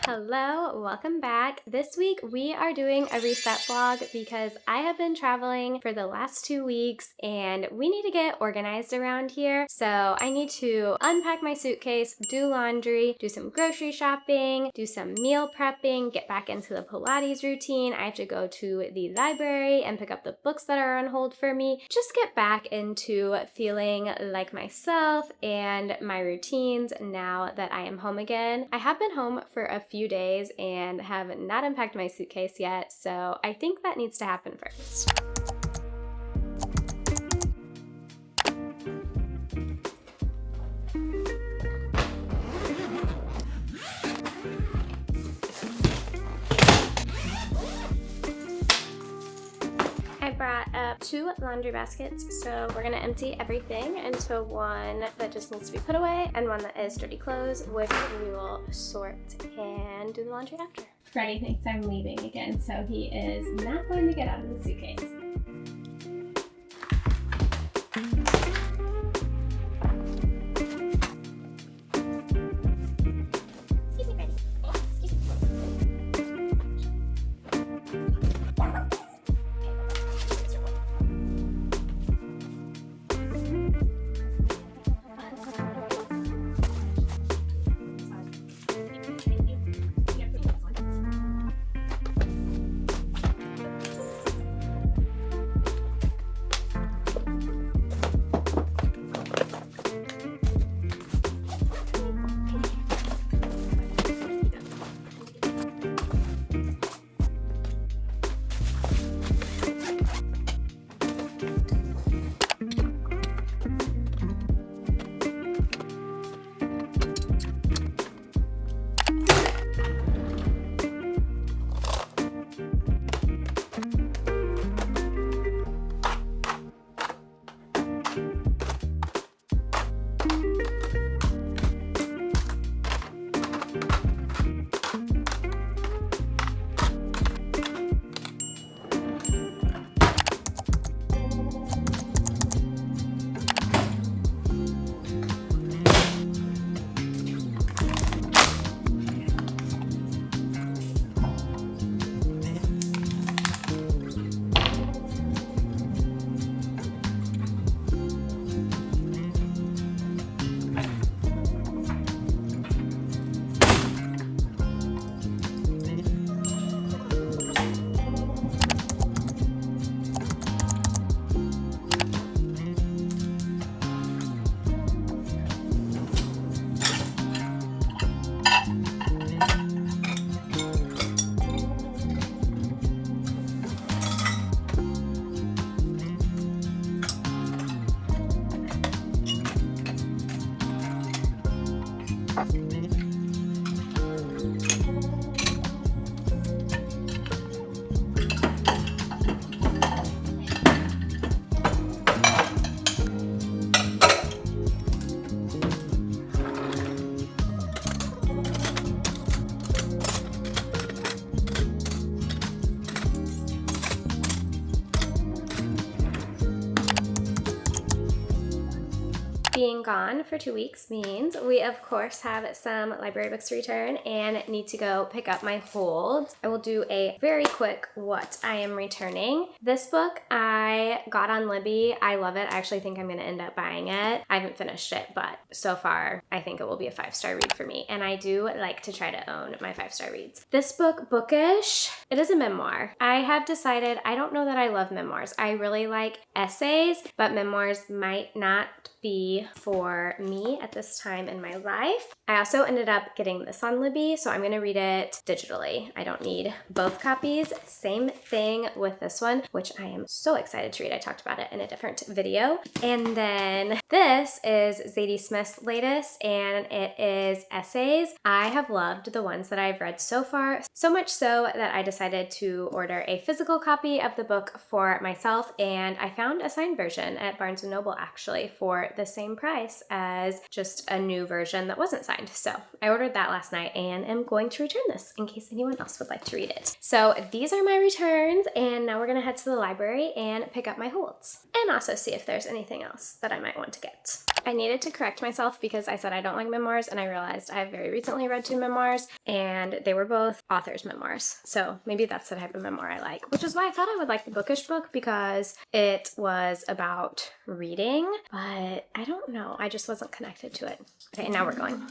Hello, welcome back. This week we are doing a reset vlog because I have been traveling for the last 2 weeks and we need to get organized around here. So I need to unpack my suitcase, do laundry, do some grocery shopping, do some meal prepping, get back into the Pilates routine. I have to go to the library and pick up the books that are on hold for me. Just get back into feeling like myself and my routines now that I am home again. I have been home for a few days and have not unpacked my suitcase yet, so I think that needs to happen first. I brought up 2 laundry baskets, so we're gonna empty everything into one that just needs to be put away and one that is dirty clothes, which we will sort and do the laundry after. Freddie thinks I'm leaving again, so he is not going to get out of the suitcase. Being gone for 2 weeks means we of course have some library books to return and need to go pick up my holds. I will do a very quick what I am returning. This book I got on Libby. I love it. I actually think I'm going to end up buying it. I haven't finished it, but so far I think it will be a 5-star read for me, and I do like to try to own my 5-star reads. This book, Bookish, it is a memoir. I have decided I don't know that I love memoirs. I really like essays, but memoirs might not be for me at this time in my life. I also ended up getting this on Libby, so I'm going to read it digitally. I don't need both copies. Same thing with this one, which I am so excited to read. I talked about it in a different video. And then this is Zadie Smith's latest, and it is essays. I have loved the ones that I've read so far, so much so that I decided to order a physical copy of the book for myself, and I found a signed version at Barnes & Noble actually for the same price as just a new version that wasn't signed. So I ordered that last night and am going to return this in case anyone else would like to read it. So these are my returns, and now we're gonna head to the library and pick up my holds and also see if there's anything else that I might want to get. I needed to correct myself because I said I don't like memoirs, and I realized I have very recently read 2 memoirs and they were both authors' memoirs. So maybe that's the type of memoir I like, which is why I thought I would like the bookish book because it was about reading, but I don't know. I just wasn't connected to it. Okay, now we're going.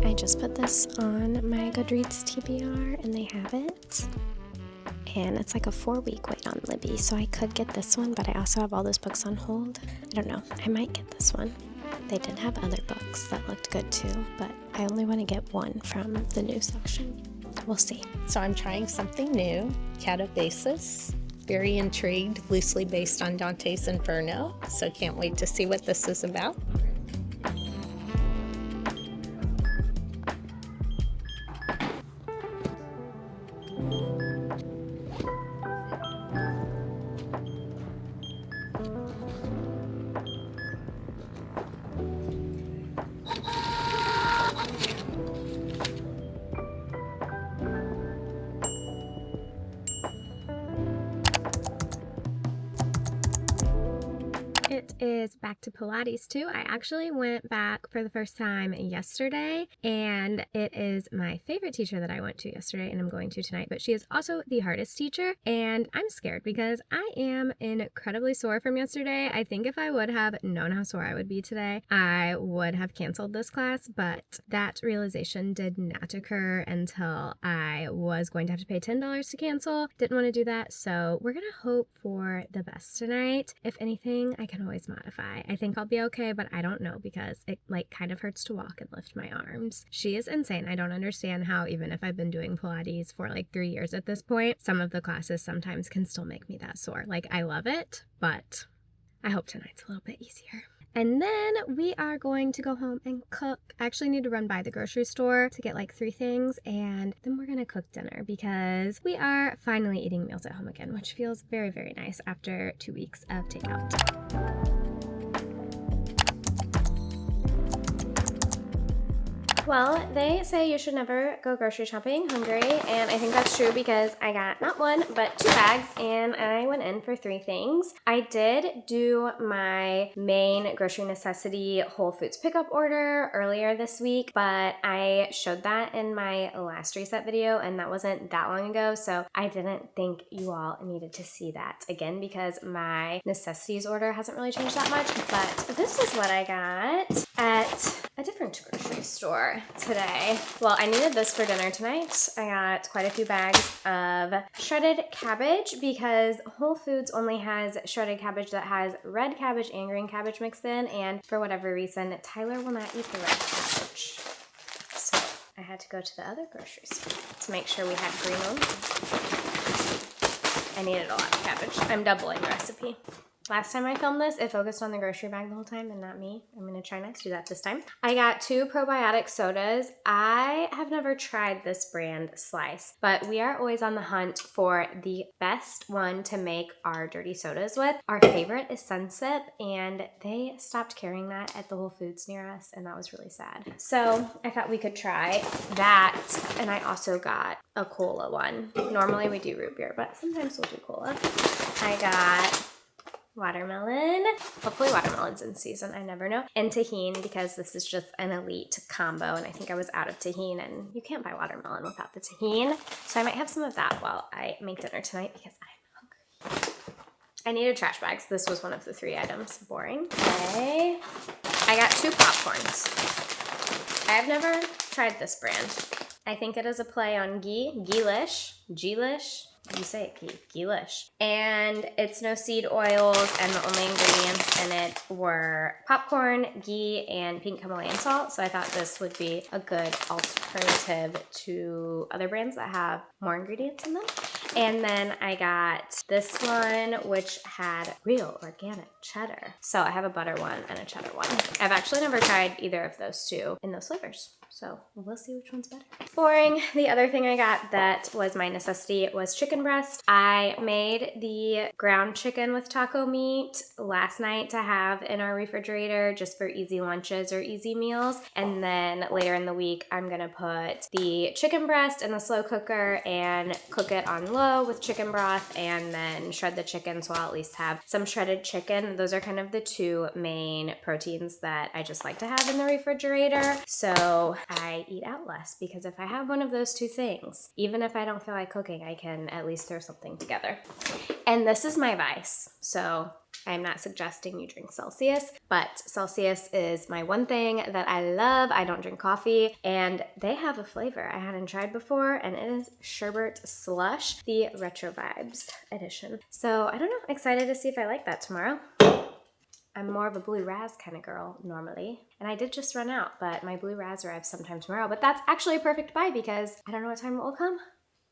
I just put this on my Goodreads TBR and they have it. And it's like a 4-week wait on Libby, so I could get this one, but I also have all those books on hold. I don't know, I might get this one. They did have other books that looked good too, but I only want to get one from the new section. We'll see. So I'm trying something new, Catabasis. Very intrigued, loosely based on Dante's Inferno, so can't wait to see what this is about. It is back to Pilates too. I actually went back for the first time yesterday, and it is my favorite teacher that I went to yesterday and I'm going to tonight, but she is also the hardest teacher, and I'm scared because I am incredibly sore from yesterday. I think if I would have known how sore I would be today, I would have canceled this class, but that realization did not occur until I was going to have to pay $10 to cancel. Didn't want to do that, so we're gonna hope for the best tonight. If anything, I can always modify. I think I'll be okay, but I don't know because it like kind of hurts to walk and lift my arms. She is insane. I don't understand how, even if I've been doing Pilates for like 3 years at this point, some of the classes sometimes can still make me that sore. Like, I love it, but I hope tonight's a little bit easier. And then we are going to go home and cook. I actually need to run by the grocery store to get like 3 things, and then we're gonna cook dinner because we are finally eating meals at home again, which feels very, very nice after 2 weeks of takeout. Well, they say you should never go grocery shopping hungry, and I think that's true because I got not 1, but 2 bags, and I went in for 3 things. I did do my main grocery necessity Whole Foods pickup order earlier this week, but I showed that in my last reset video, and that wasn't that long ago, so I didn't think you all needed to see that again because my necessities order hasn't really changed that much, but this is what I got at a different grocery store today. Well, I needed this for dinner tonight. I got quite a few bags of shredded cabbage because Whole Foods only has shredded cabbage that has red cabbage and green cabbage mixed in, and for whatever reason, Tyler will not eat the red cabbage. So I had to go to the other grocery store to make sure we had green ones. I needed a lot of cabbage. I'm doubling the recipe. Last time I filmed this, it focused on the grocery bag the whole time and not me. I'm going to try not to do that this time. I got 2 probiotic sodas. I have never tried this brand Slice, but we are always on the hunt for the best one to make our dirty sodas with. Our favorite is Sunsip, and they stopped carrying that at the Whole Foods near us, and that was really sad. So I thought we could try that, and I also got a cola one. Normally we do root beer, but sometimes we'll do cola. I got watermelon. Hopefully watermelon's in season, I never know. And tahini, because this is just an elite combo, and I think I was out of tahini, and you can't buy watermelon without the tahini. So I might have some of that while I make dinner tonight because I'm hungry. I needed trash bags. This was one of the 3 items. Boring. Okay. I got 2 popcorns. I've never tried this brand. I think it is a play on ghee, ghee-lish. You say it, ghee-lish. And it's no seed oils, and the only ingredients in it were popcorn, ghee, and pink Himalayan salt. So I thought this would be a good alternative to other brands that have more ingredients in them. And then I got this one, which had real organic cheddar. So I have a butter one and a cheddar one. I've actually never tried either of those 2 in those flavors. So we'll see which one's better. Boring. The other thing I got that was my necessity was chicken breast. I made the ground chicken with taco meat last night to have in our refrigerator just for easy lunches or easy meals. And then later in the week, I'm gonna put the chicken breast in the slow cooker and cook it on low with chicken broth and then shred the chicken, so I'll at least have some shredded chicken. Those are kind of the 2 main proteins that I just like to have in the refrigerator. So I eat out less because if I have one of those 2 things, even if I don't feel like cooking, I can at least throw something together. And this is my vice. So I'm not suggesting you drink Celsius, but Celsius is my one thing that I love. I don't drink coffee, and they have a flavor I hadn't tried before, and it is sherbet slush, the retro vibes edition. So I don't know, excited to see if I like that tomorrow. I'm more of a blue raz kind of girl normally, and I did just run out, but my blue raz arrives sometime tomorrow. But that's actually a perfect buy because I don't know what time it will come.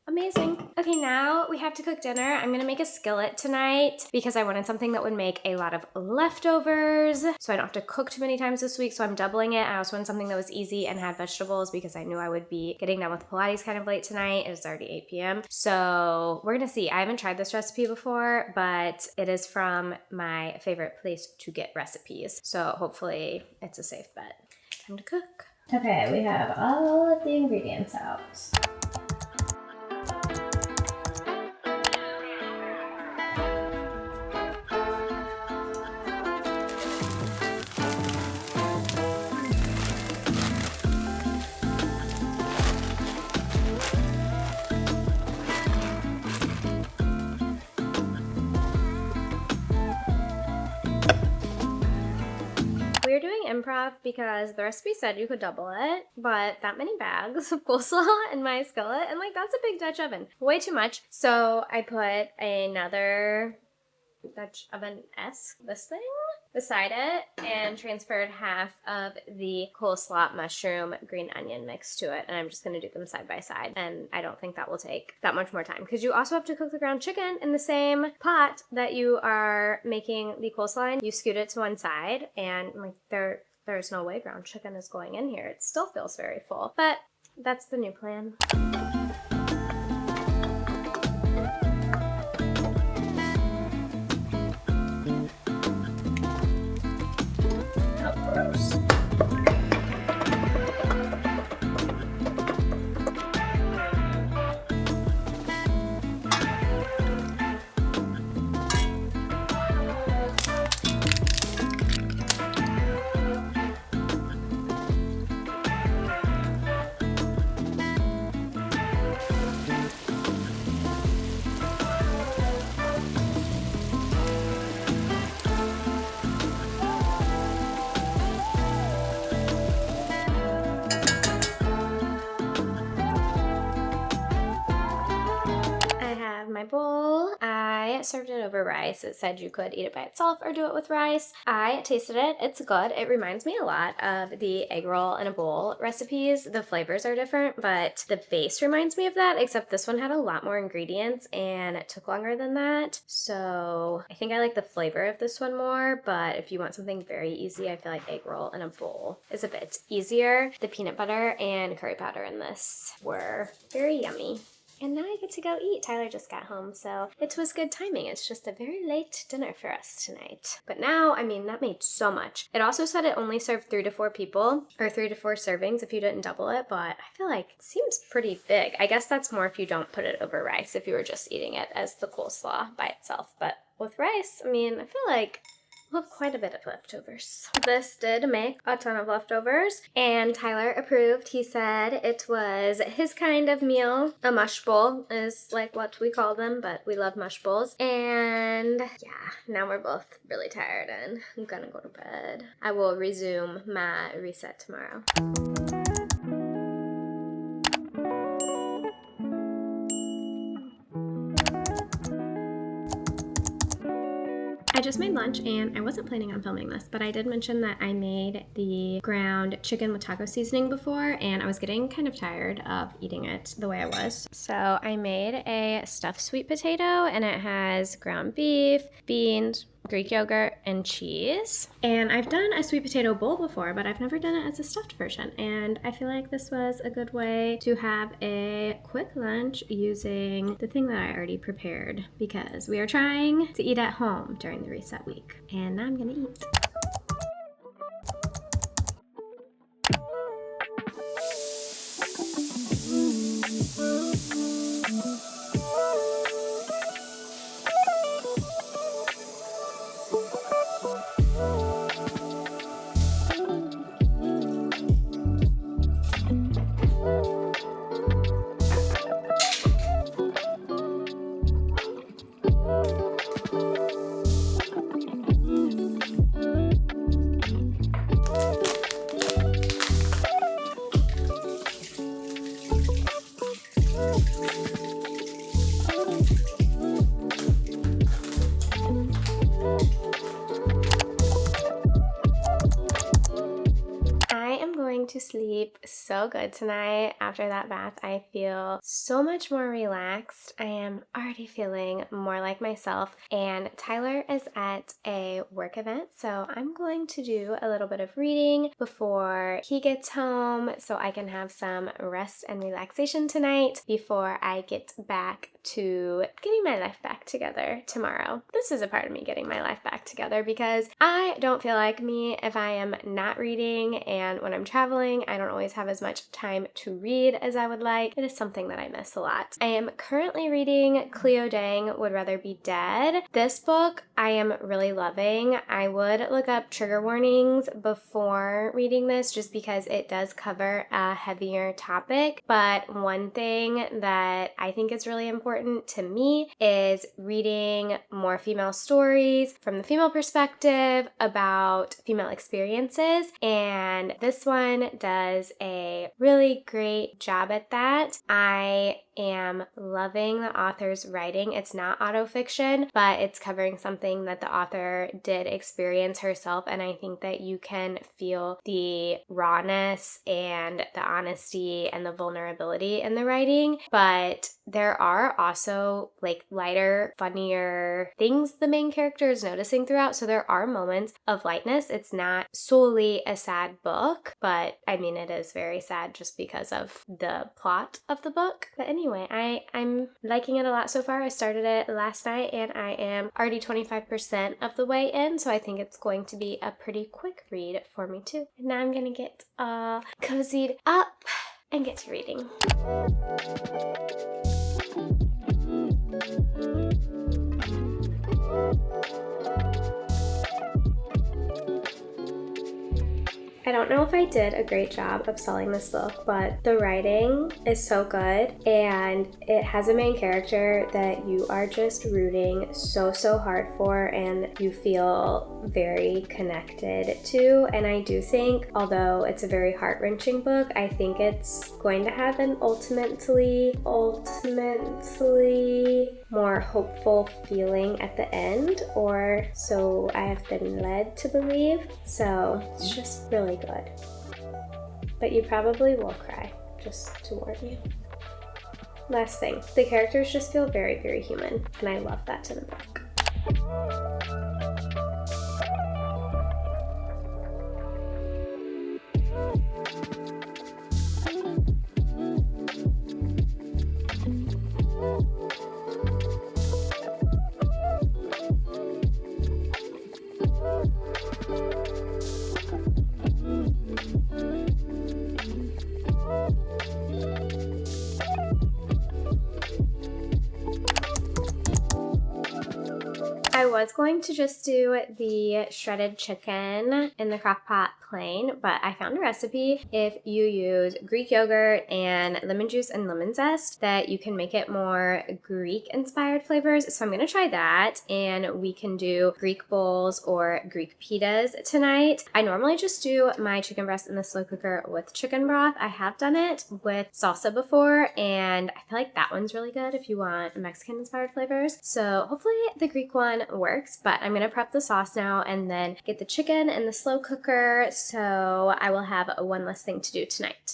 Amazing. Okay, now we have to cook dinner. I'm gonna make a skillet tonight because I wanted something that would make a lot of leftovers so I don't have to cook too many times this week, so I'm doubling it. I also wanted something that was easy and had vegetables because I knew I would be getting done with Pilates kind of late tonight. It's already 8 p.m. So we're gonna see. I haven't tried this recipe before, but it is from my favorite place to get recipes. So hopefully it's a safe bet. Time to cook. Okay, we have all of the ingredients out. We're doing improv because the recipe said you could double it, but that many bags of coleslaw in my skillet, and like that's a big Dutch oven. Way too much. So I put another Dutch oven-esque, this thing, beside it and transferred half of the coleslaw mushroom green onion mix to it, and I'm just going to do them side by side, and I don't think that will take that much more time because you also have to cook the ground chicken in the same pot that you are making the coleslaw in. You scoot it to one side, and like there's no way ground chicken is going in here. It still feels very full, but that's the new plan. My bowl. I served it over rice. It said you could eat it by itself or do it with rice. I tasted it. It's good. It reminds me a lot of the egg roll in a bowl recipes. The flavors are different, but the base reminds me of that, except this one had a lot more ingredients and it took longer than that. So I think I like the flavor of this one more, but if you want something very easy, I feel like egg roll in a bowl is a bit easier. The peanut butter and curry powder in this were very yummy. And now I get to go eat. Tyler just got home, so it was good timing. It's just a very late dinner for us tonight. But now, I mean, that made so much. It also said it only served 3 to 4 people, or 3 to 4 servings if you didn't double it, but I feel like it seems pretty big. I guess that's more if you don't put it over rice, if you were just eating it as the coleslaw by itself, but with rice, I mean, I feel like we'll have quite a bit of leftovers. This did make a ton of leftovers, and Tyler approved. He said it was his kind of meal. A mush bowl is like what we call them, but we love mush bowls. And yeah, now we're both really tired and I'm gonna go to bed. I will resume my reset tomorrow. I just made lunch and I wasn't planning on filming this, but I did mention that I made the ground chicken with taco seasoning before and I was getting kind of tired of eating it the way I was. So I made a stuffed sweet potato and it has ground beef, beans, Greek yogurt, and cheese. And I've done a sweet potato bowl before, but I've never done it as a stuffed version. And I feel like this was a good way to have a quick lunch using the thing that I already prepared because we are trying to eat at home during the reset week. And now I'm gonna eat. To sleep so good tonight. After that bath, I feel so much more relaxed. I am already feeling more like myself, and Tyler is at a work event, so I'm going to do a little bit of reading before he gets home so I can have some rest and relaxation tonight before I get back to getting my life back together tomorrow. This is a part of me getting my life back together because I don't feel like me if I am not reading, and when I'm traveling, I don't always have as much time to read as I would like. It is something that I miss a lot. I am currently reading Cleo Dang Would Rather Be Dead. This book I am really loving. I would look up trigger warnings before reading this just because it does cover a heavier topic, but one thing that I think is really important to me is reading more female stories from the female perspective about female experiences, and this one does a really great job at that. I am loving the author's writing. It's not autofiction, but it's covering something that the author did experience herself, and I think that you can feel the rawness and the honesty and the vulnerability in the writing, but there are also like lighter, funnier things the main character is noticing throughout, so there are moments of lightness. It's not solely a sad book, but I mean it is very sad just because of the plot of the book. But anyway, I'm liking it a lot so far. I started it last night and I am already 25% of the way in, so I think it's going to be a pretty quick read for me too. And now I'm gonna get cozied up and get to reading. I don't know if I did a great job of selling this book, but the writing is so good and it has a main character that you are just rooting so hard for and you feel very connected to. And I do think, although it's a very heart-wrenching book, I think it's going to have an ultimately more hopeful feeling at the end, or so I have been led to believe. So it's just really good. But you probably will cry, just to warn you. Last thing, the characters just feel very human, and I love that in a book. was going to just do the shredded chicken in the crock pot plain, but I found a recipe if you use Greek yogurt and lemon juice and lemon zest that you can make it more Greek inspired flavors. So I'm going to try that, and we can do Greek bowls or Greek pitas tonight. I normally just do my chicken breast in the slow cooker with chicken broth. I have done it with salsa before, and I feel like that one's really good if you want Mexican inspired flavors. So hopefully the Greek one works, but I'm going to prep the sauce now and then get the chicken in the slow cooker, so I will have one less thing to do tonight.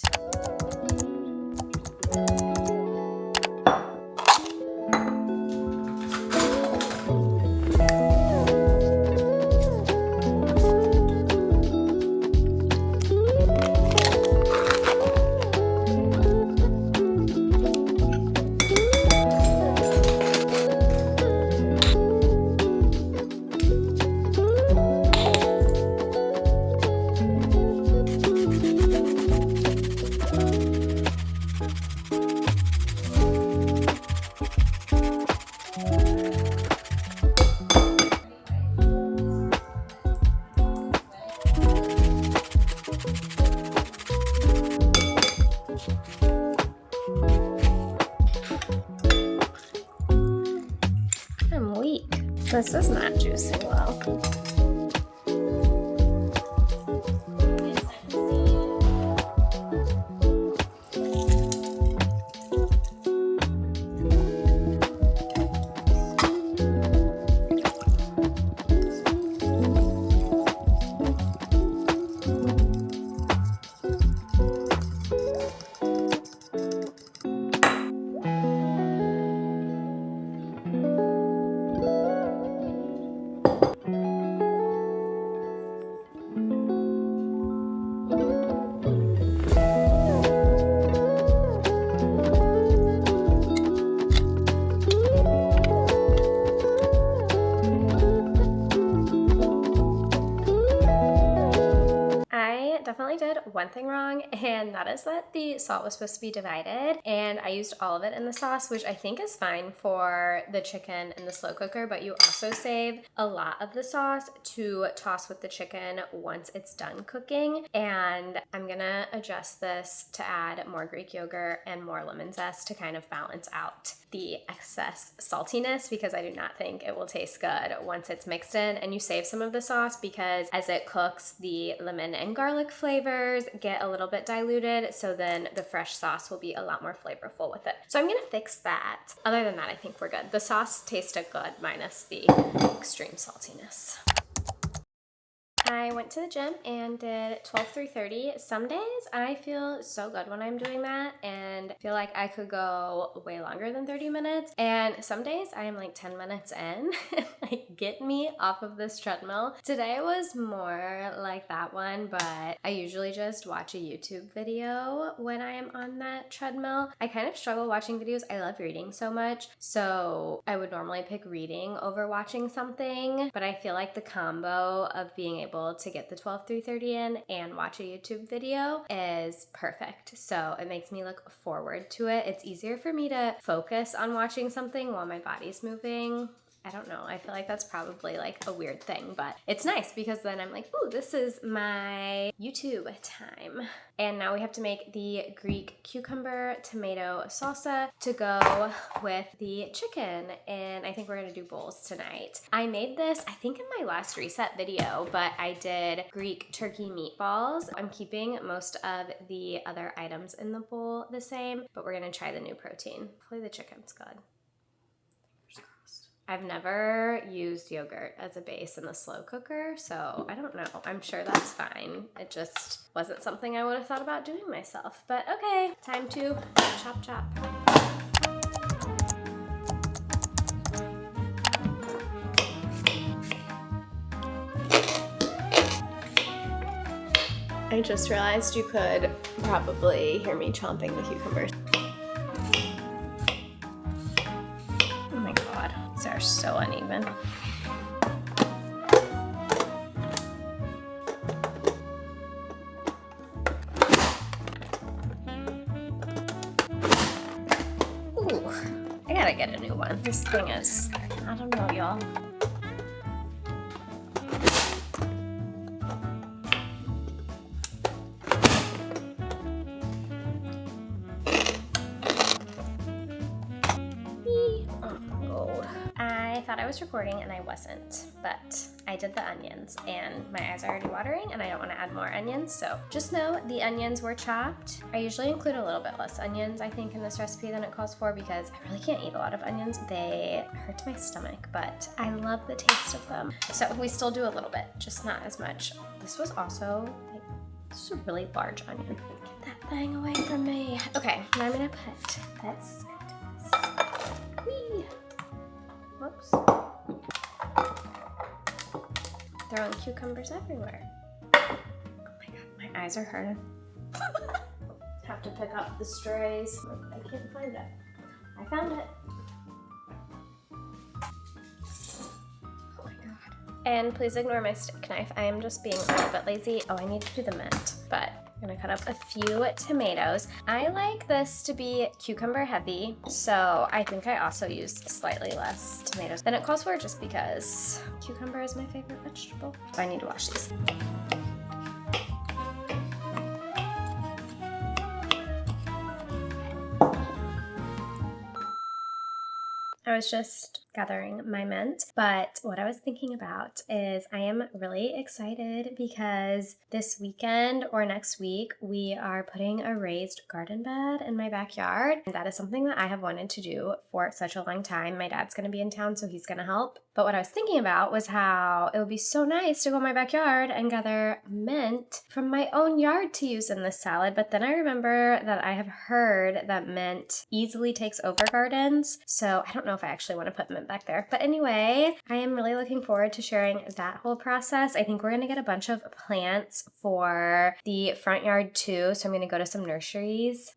I'm weak. This is not juicing well. Definitely did one thing wrong, and that is that the salt was supposed to be divided, and I used all of it in the sauce, which I think is fine for the chicken in the slow cooker, but you also save a lot of the sauce to toss with the chicken once it's done cooking. And I'm gonna adjust this to add more Greek yogurt and more lemon zest to kind of balance out the excess saltiness, because I do not think it will taste good once it's mixed in. And you save some of the sauce because as it cooks, the lemon and garlic flavors get a little bit diluted, so then the fresh sauce will be a lot more flavorful with it. So I'm gonna fix that. Other than that, I think we're good. The sauce tasted good minus the extreme saltiness. I went to the gym and did 12 through 30. Some days I feel so good when I'm doing that and feel like I could go way longer than 30 minutes. And some days I am like 10 minutes in and like, get me off of this treadmill. Today was more like that one, but I usually just watch a YouTube video when I am on that treadmill. I kind of struggle watching videos. I love reading so much, so I would normally pick reading over watching something, but I feel like the combo of being able to get the 12 through 30 in and watch a YouTube video is perfect. So it makes me look forward to it. It's easier for me to focus on watching something while my body's moving. I don't know. I feel like that's probably like a weird thing, but it's nice because then I'm like, ooh, this is my YouTube time. And now we have to make the Greek cucumber tomato salsa to go with the chicken. And I think we're gonna do bowls tonight. I made this, I think in my last reset video, but I did Greek turkey meatballs. I'm keeping most of the other items in the bowl the same, but we're gonna try the new protein. Hopefully the chicken's good. I've never used yogurt as a base in the slow cooker, so I don't know. I'm sure that's fine. It just wasn't something I would have thought about doing myself. But okay, time to chop chop. I just realized you could probably hear me chomping the cucumbers. These are so uneven. Ooh, I gotta get a new one. This thing is, I don't know, y'all. was recording and I wasn't, but I did the onions and my eyes are already watering and I don't want to add more onions. So just know the onions were chopped. I usually include a little bit less onions, I think, in this recipe than it calls for because I really can't eat a lot of onions. They hurt my stomach, but I love the taste of them. So we still do a little bit, just not as much. This was also like, this is a really large onion. Get that thing away from me. Okay, now I'm gonna put this. Whee! Whoops. Throwing cucumbers everywhere. Oh my god, my eyes are hurting. Have to pick up the strays. I can't find it. I found it. Oh my god. And please ignore my steak knife. I am just being a little bit lazy. Oh, I need to do the mint, but I'm gonna cut up a few tomatoes. I like this to be cucumber heavy, so I think I also used slightly less tomatoes than it calls for just because cucumber is my favorite vegetable. So I need to wash these. I was just gathering my mint, but what I was thinking about is I am really excited because this weekend or next week we are putting a raised garden bed in my backyard. And that is something that I have wanted to do for such a long time. My dad's going to be in town, so he's going to help. But what I was thinking about was how it would be so nice to go in my backyard and gather mint from my own yard to use in this salad. But then I remember that I have heard that mint easily takes over gardens, so I don't know if I actually want to put mint back there. But anyway, I am really looking forward to sharing that whole process. I think we're going to get a bunch of plants for the front yard too. So I'm going to go to some nurseries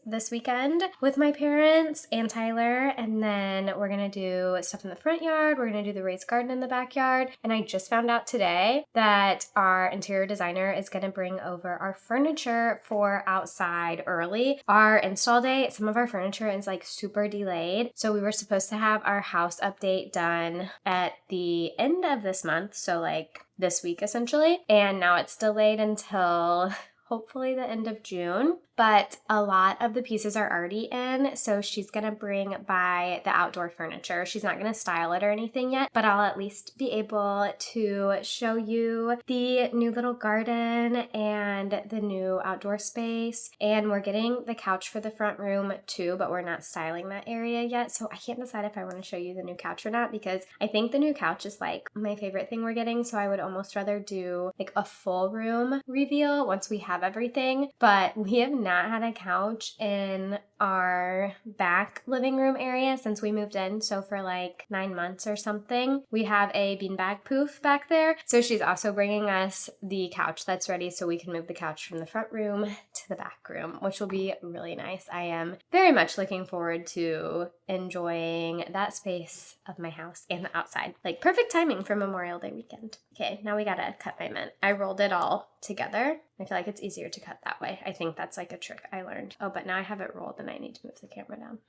this weekend with my parents and Tyler. And then we're going to do stuff in the front yard. We're going to do the raised garden in the backyard. And I just found out today that our interior designer is going to bring over our furniture for outside early. Our install date, some of our furniture is like super delayed. So we were supposed to have our house update done at the end of this month, so like this week essentially, and now it's delayed until hopefully the end of June. But a lot of the pieces are already in, so she's gonna bring by the outdoor furniture. She's not gonna style it or anything yet, but I'll at least be able to show you the new little garden and the new outdoor space. And we're getting the couch for the front room too, but we're not styling that area yet, so I can't decide if I want to show you the new couch or not because I think the new couch is like my favorite thing we're getting, so I would almost rather do like a full room reveal once we have everything. But we have not had a couch in our back living room area since we moved in, so for like 9 months or something. We have a beanbag poof back there, so she's also bringing us the couch that's ready so we can move the couch from the front room to the back room, which will be really nice. I am very much looking forward to enjoying that space of my house and the outside. Like perfect timing for Memorial Day weekend. Okay, now we gotta cut my mint. I rolled it all together. I feel like it's easier to cut that way. I think that's like a trick I learned. Oh, but now I have it rolled and I need to move the camera down.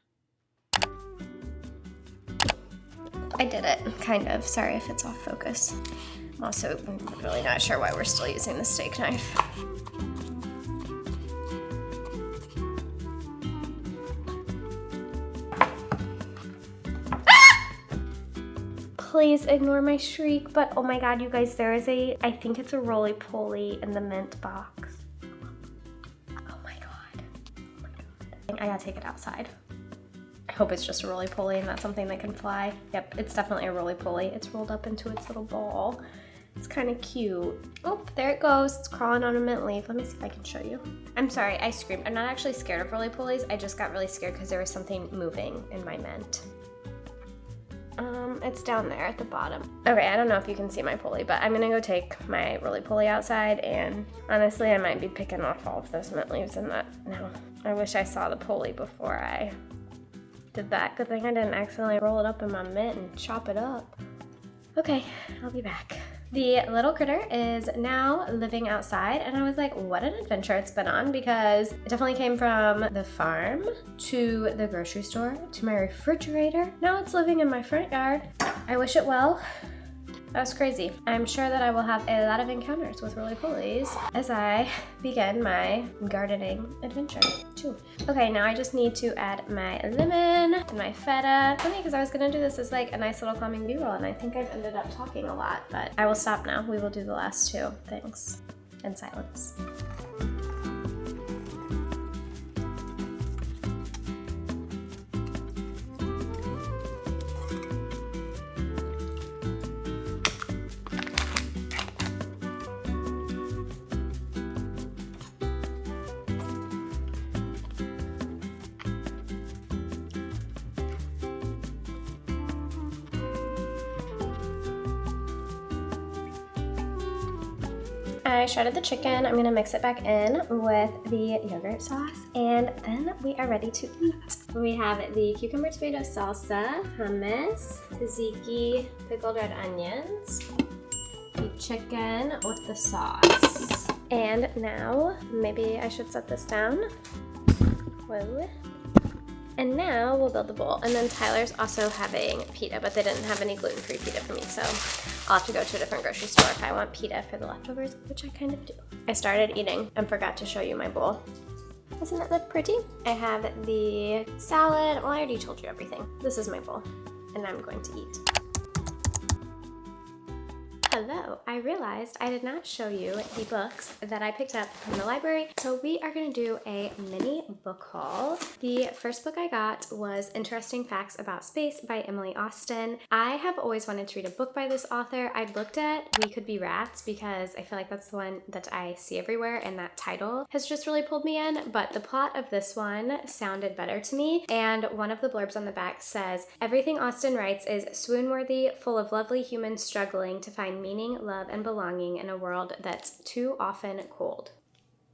I did it, kind of. Sorry if it's off focus. I'm also really not sure why we're still using the steak knife. Please ignore my shriek, but oh my god, you guys, there is I think it's a roly-poly in the mint box. Oh my god. Oh my god. I gotta take it outside. I hope it's just a roly-poly and not something that can fly. Yep, it's definitely a roly-poly. It's rolled up into its little ball. It's kind of cute. Oh, there it goes. It's crawling on a mint leaf. Let me see if I can show you. I'm sorry, I screamed. I'm not actually scared of roly-polies. I just got really scared because there was something moving in my mint. It's down there at the bottom. Okay, I don't know if you can see my pulley, but I'm gonna go take my roly-poly outside, and honestly, I might be picking off all of those mint leaves in that now. I wish I saw the pulley before I did that. Good thing I didn't accidentally roll it up in my mint and chop it up. Okay, I'll be back. The little critter is now living outside, and I was like, what an adventure it's been on, because it definitely came from the farm to the grocery store to my refrigerator. Now it's living in my front yard. I wish it well. That was crazy. I'm sure that I will have a lot of encounters with roly-polies as I begin my gardening adventure too. Okay, now I just need to add my lemon and my feta. Funny, because I was gonna do this as like a nice little calming b-roll, and I think I've ended up talking a lot, but I will stop now. We will do the last two things in silence. I shredded the chicken. I'm gonna mix it back in with the yogurt sauce, and then we are ready to eat. We have the cucumber tomato salsa, hummus, tzatziki, pickled red onions, the chicken with the sauce. And now, maybe I should set this down. Whoa. And now we'll build the bowl. And then Tyler's also having pita, but they didn't have any gluten-free pita for me, so I'll have to go to a different grocery store if I want pita for the leftovers, which I kind of do. I started eating and forgot to show you my bowl. Doesn't that look pretty? I have the salad. Well, I already told you everything. This is my bowl, and I'm going to eat. Hello, I realized I did not show you the books that I picked up from the library, so we are going to do a mini book haul. The first book I got was Interesting Facts About Space by Emily Austen. I have always wanted to read a book by this author. I looked at We Could Be Rats because I feel like that's the one that I see everywhere, and that title has just really pulled me in, but the plot of this one sounded better to me, and one of the blurbs on the back says, "Everything Austen writes is swoon-worthy, full of lovely humans struggling to find meaning, love, and belonging in a world that's too often cold."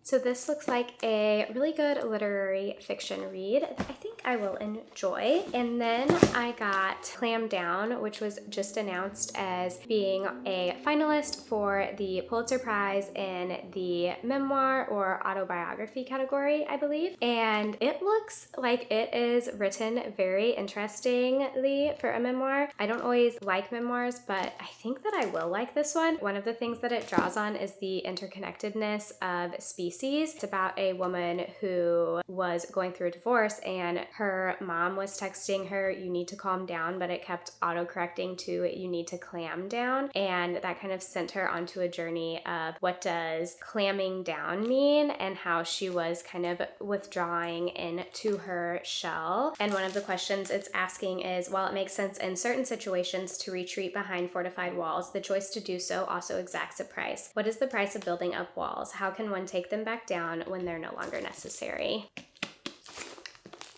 So this looks like a really good literary fiction read that I think I will enjoy. And then I got Clam Down, which was just announced as being a finalist for the Pulitzer Prize in the memoir or autobiography category, I believe. And it looks like it is written very interestingly for a memoir. I don't always like memoirs, but I think that I will like this one. One of the things that it draws on is the interconnectedness of species. It's about a woman who was going through a divorce, and her mom was texting her, "You need to calm down," but it kept autocorrecting to "You need to clam down." And that kind of sent her onto a journey of what does clamming down mean, and how she was kind of withdrawing into her shell. And one of the questions it's asking is, while it makes sense in certain situations to retreat behind fortified walls, the choice to do so also exacts a price. What is the price of building up walls? How can one take them back down when they're no longer necessary?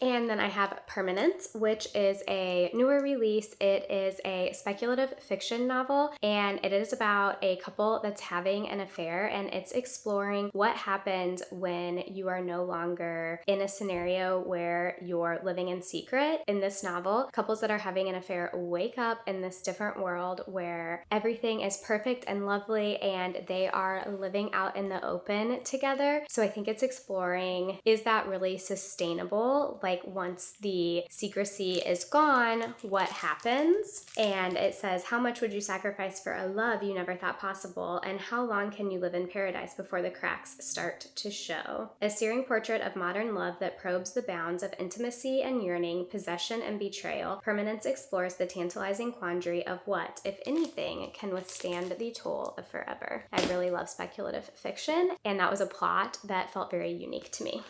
And then I have Permanence, which is a newer release. It is a speculative fiction novel, and it is about a couple that's having an affair, and it's exploring what happens when you are no longer in a scenario where you're living in secret. In this novel, couples that are having an affair wake up in this different world where everything is perfect and lovely, and they are living out in the open together. So I think it's exploring, is that really sustainable? Like, once the secrecy is gone, what happens? And it says, how much would you sacrifice for a love you never thought possible? And how long can you live in paradise before the cracks start to show? A searing portrait of modern love that probes the bounds of intimacy and yearning, possession and betrayal. Permanence explores the tantalizing quandary of what, if anything, can withstand the toll of forever. I really love speculative fiction, and that was a plot that felt very unique to me.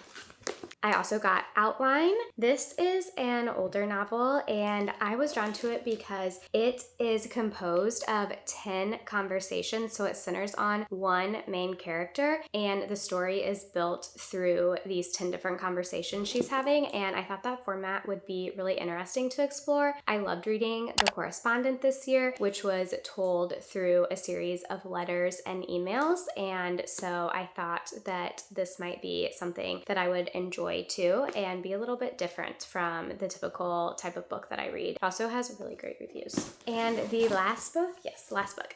I also got Outline. This is an older novel, and I was drawn to it because it is composed of 10 conversations, so it centers on one main character, and the story is built through these 10 different conversations she's having, and I thought that format would be really interesting to explore. I loved reading The Correspondent this year, which was told through a series of letters and emails, and so I thought that this might be something that I would enjoy enjoy too and be a little bit different from the typical type of book that I read. It also has really great reviews. And the last book,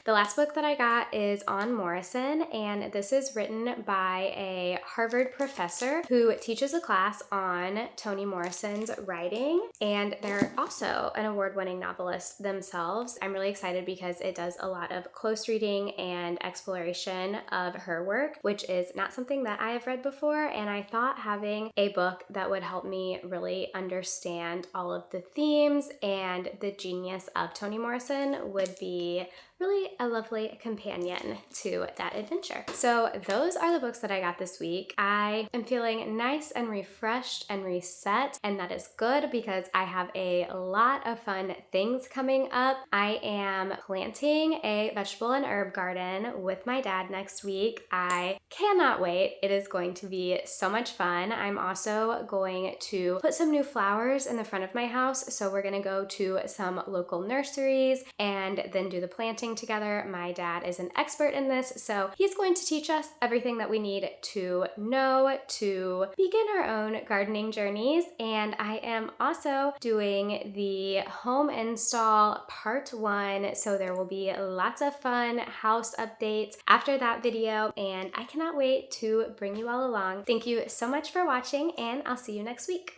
the last book that I got is On Morrison, and this is written by a Harvard professor who teaches a class on Toni Morrison's writing, and they're also an award-winning novelist themselves. I'm really excited because it does a lot of close reading and exploration of her work, which is not something that I have read before, and I thought having a book that would help me really understand all of the themes and the genius of Toni Morrison would be really a lovely companion to that adventure. So those are the books that I got this week. I am feeling nice and refreshed and reset, and that is good because I have a lot of fun things coming up. I am planting a vegetable and herb garden with my dad next week. I cannot wait. It is going to be so much fun. I'm also going to put some new flowers in the front of my house, so we're gonna go to some local nurseries and then do the planting together. My dad is an expert in this, so he's going to teach us everything that we need to know to begin our own gardening journeys. And I am also doing the home install part 1, so there will be lots of fun house updates after that video, and I cannot wait to bring you all along. Thank you so much for watching, and I'll see you next week.